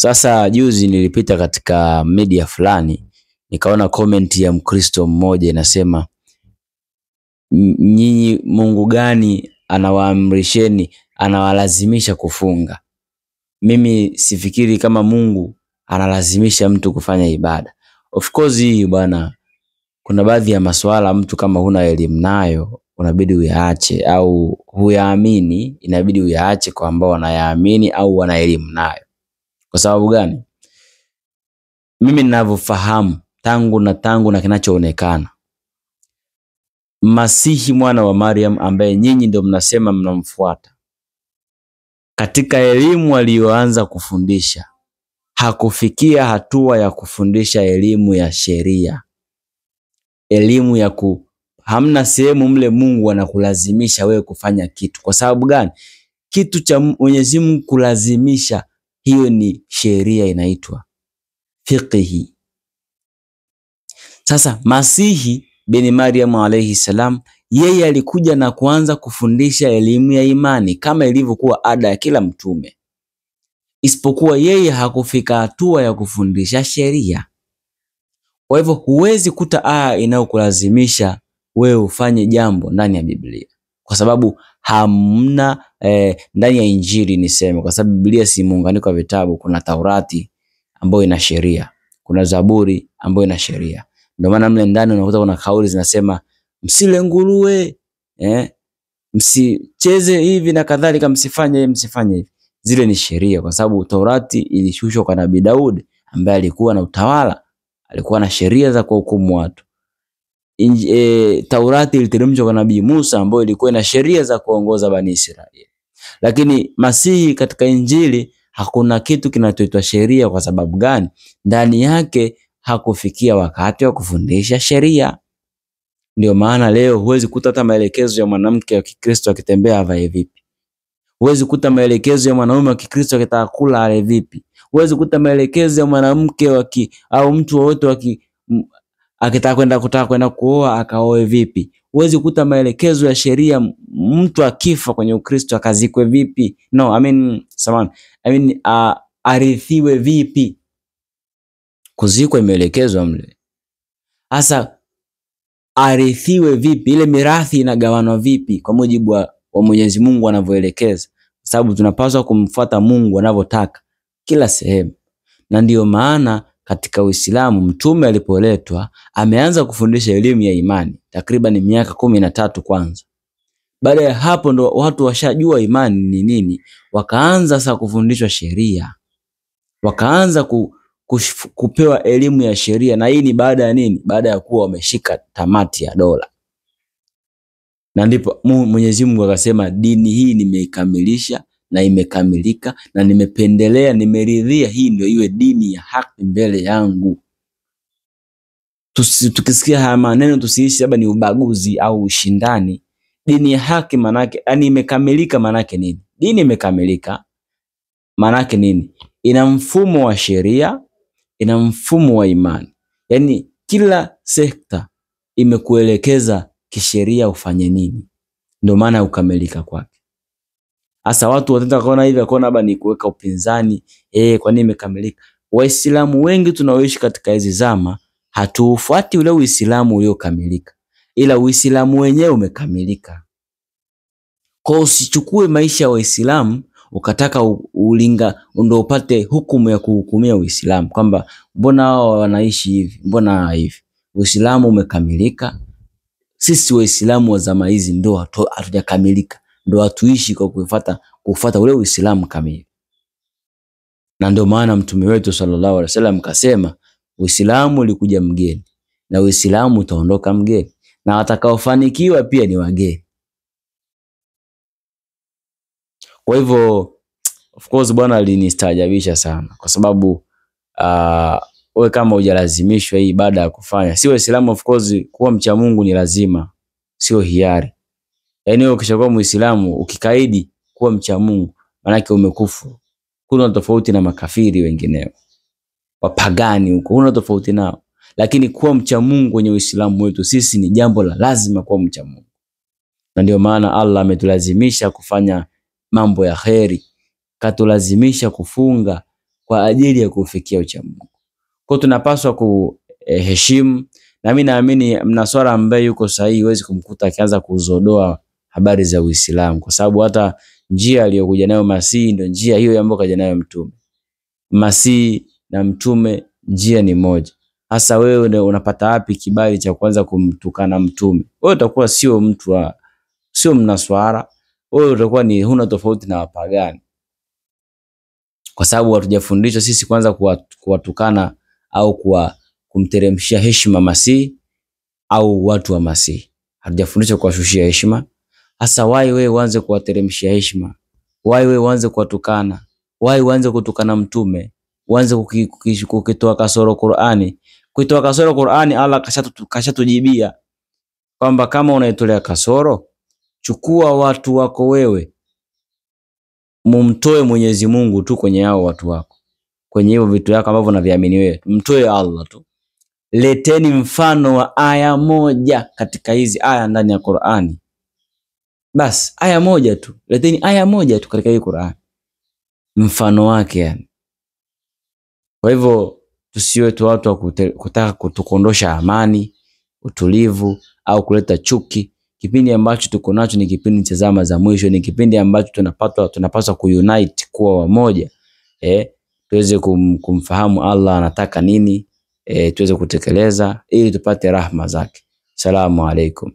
Sasa juzi nilipita katika media fulani, nikaona comment ya Mkristo mmoja inasema, nyinyi Mungu gani anawaamrisheni, anawalazimisha kufunga? Mimi sifikiri kama Mungu analazimisha mtu kufanya ibada. Of course hii bwana, kuna baadhi ya masuala mtu kama huna elimu nayo unabidi uyaache, au huyaamini inabidi uyaache kwa ambao wanayaamini au wana elimu nayo. Kwa sababu gani? Mimi ninavyofahamu tangu na kinachoonekana, Masihi mwana wa Maryam ambaye nyinyi ndio mnasema mnamfuata, katika elimu aliyoanza kufundisha hakufikia hatua ya kufundisha elimu ya sheria, elimu ya hamna sehemu mle Mungu anakulazimisha wewe kufanya kitu. Kwa sababu gani? Kitu cha Mwenyezi Mungu kulazimisha, hiyo ni sheria, inaitwa fiqhi. Sasa Masihi bin Maryam alayhi salam, yeye alikuja na kuanza kufundisha elimu ya imani kama ilivyokuwa ada ya kila mtume, isipokuwa yeye hakufika hatua ya kufundisha sheria. Kwa hivyo huwezi kuta aya inayokulazimisha wewe ufanye jambo ndani ya Biblia, kwa sababu hamna ndani ya Injili niseme, kwa sababu Biblia si muunganiko wa vitabu. Kuna Taurati ambayo ina sheria, kuna Zaburi ambayo ina sheria. Ndio maana mle ndani unakuta kuna kauli zinasema msile nguruwe, msicheze hivi na kadhalika, msifanye hivi. Zile ni sheria, kwa sababu Taurati ilishushwa kwa Nabii Daudi ambaye alikuwa na utawala, alikuwa na sheria za kuhukumu watu. Taurati iliteremshwa kwa Nabii Musa ambaye ilikuwa na sheria za kuongoza Bani Israeli. Lakini Masihi katika Injili hakuna kitu kinachoitwa sheria. Kwa sababu gani? Ndani yake hakufikia wakati wa kufundisha sheria. Ndio maana leo huwezi kuta hata maelekezo ya mwanamke wa Kikristo akitembea avae vipi. Huwezi kuta maelekezo ya mwanaume wa Kikristo akitaka kula ale vipi. Huwezi kuta maelekezo ya mwanamke au mtu wote akitaka kwenda kuoa akaoe vipi. Huwezi kuta maelekezo ya sheria mtu akifa kwenye Ukristo akazikwe vipi. No, arithiwe vipi. Kuzikwa imeelekezwa mle. Hasa arithiwe vipi, ile mirathi inagawanwa vipi kwa mujibu wa Mwenyezi Mungu anavyoelekeza, sababu tunapaswa kumfuata Mungu anavyotaka kila sehemu. Na ndiyo maana katika Uislamu mtume alipoletwa ameanza kufundisha elimu ya imani takriban miaka 13 kwanza. Baada ya hapo ndo watu washajua imani ni nini, wakaanza sasa kufundishwa sheria, wakaanza kupewa elimu ya sheria. Na hii ni baada ya nini? Baada ya kuwa wameshika tamati ya dola. Na ndipo Mwenyezi Mungu akasema, dini hii nimeikamilisha na imekamilika, na nimependelea, nimeridhia hii ndio iwe dini ya haki mbele yangu. Tukisikia haya maneno tusiishi labda ni ubaguzi au ushindani. Dini ya haki manake, yani imekamilika manake nini? Dini imekamilika manake nini? Ina mfumo wa sheria, ina mfumo wa imani. Yani kila sekta imekuelekeza kisheria ufanye nini. Ndio maana ukamilika kwake. Hasa watu wataka kuona hivi, akaona labda ni kuweka upinzani. Kwa nini imekamilika? Waislamu wengi tunaoishi katika hizi zama hatuufuati ule Uislamu uliokamilika, ila Uislamu wenyewe umekamilika. Kwa usichukue maisha ya Waislamu ukataka ulinga ndio upate hukumu ya kuhukumia Uislamu, kwamba mbona hao wanaishi hivi, mbona hivi. Uislamu umekamilika. Sisi Waislamu wa zama hizi ndio hatujakamilika, ndio hatuishi kwa kufuata ule Uislamu kamili. Na ndio maana mtume wetu sallallahu alaihi wasallam kasema, Uislamu ulikuja mgeni na Uislamu utaondoka mgeni, na watakaofanikiwa pia ni wageni. Kwa hivyo of course bwana alinistaajabisha sana, kwa sababu wewe kama hujalazimishwa hii ibada ya kufanya, si Waislamu of course kuwa mcha Mungu ni lazima, sio hiari. Yaani wewe ukishakuwa Muislamu ukikaidi kuwa mcha Mungu maana yake umekufuru. Kuna tofauti na makafiri wengineo, wapagani huko, kuna tofauti nao. Lakini kuwa mcha Mungu kwenye Uislamu wetu sisi ni jambo la lazima kuwa mcha Mungu. Na ndio maana Allah ametulazimisha kufanya mambo ya kheri, katulazimisha kufunga, kwa ajili ya kufikia uchamungu. Kwa tunapaswa kuheshimu, na mimi naamini mnaswara ambaye yuko sahihi huwezi kumkuta akianza kuzodoa habari za Uislamu, kwa sababu hata njia aliyokuja nayo Masihi ndio njia hiyo ambayo kaja nayo Mtume. Masihi na Mtume njia ni moja. Hasa wewe ndio unapata wapi kibali cha kwanza kumtukana Mtume? Wewe utakuwa sio mnaswara, wewe utakuwa ni huna tofauti na wapagani, kwa sababu hatujafundishwa sisi kwanza kuwatukana au kumteremshia heshima Masihi au watu wa Masihi. Hatujafundishwa kuwashushia heshima. Hasa wewe uanze kuwateremshia heshima, wewe uanze kuwatukana, wewe uanze kutukana Mtume, uanze kukitoa kasoro Qur'ani. Kuitoa kasoro Qur'ani, Allah kashatujibia kwamba kama unaitolea kasoro, chukua watu wako wewe, mumtoe Mwenyezi Mungu tu kwenye hao watu wako, kwenye hivyo vitu vyako ambavyo unaviamini wewe, mtoe Allah tu. Leteni mfano wa aya moja katika hizi aya ndani ya Qur'ani. Bas, aya moja tu. Leteni aya moja tu katika hii Qur'ani, mfano wake yani. Kwa hivyo tusiwe tu watu wa kutaka kutukondosha amani, utulivu au kuleta chuki. Kipindi ambacho tuko nacho ni kipindi cha zama za mwisho, ni kipindi ambacho tunapaswa kuunite, kuwa wamoja, tuweze kumfahamu Allah anataka nini, tuweze kutekeleza ili tupate rahma zake. Salamu alaikum.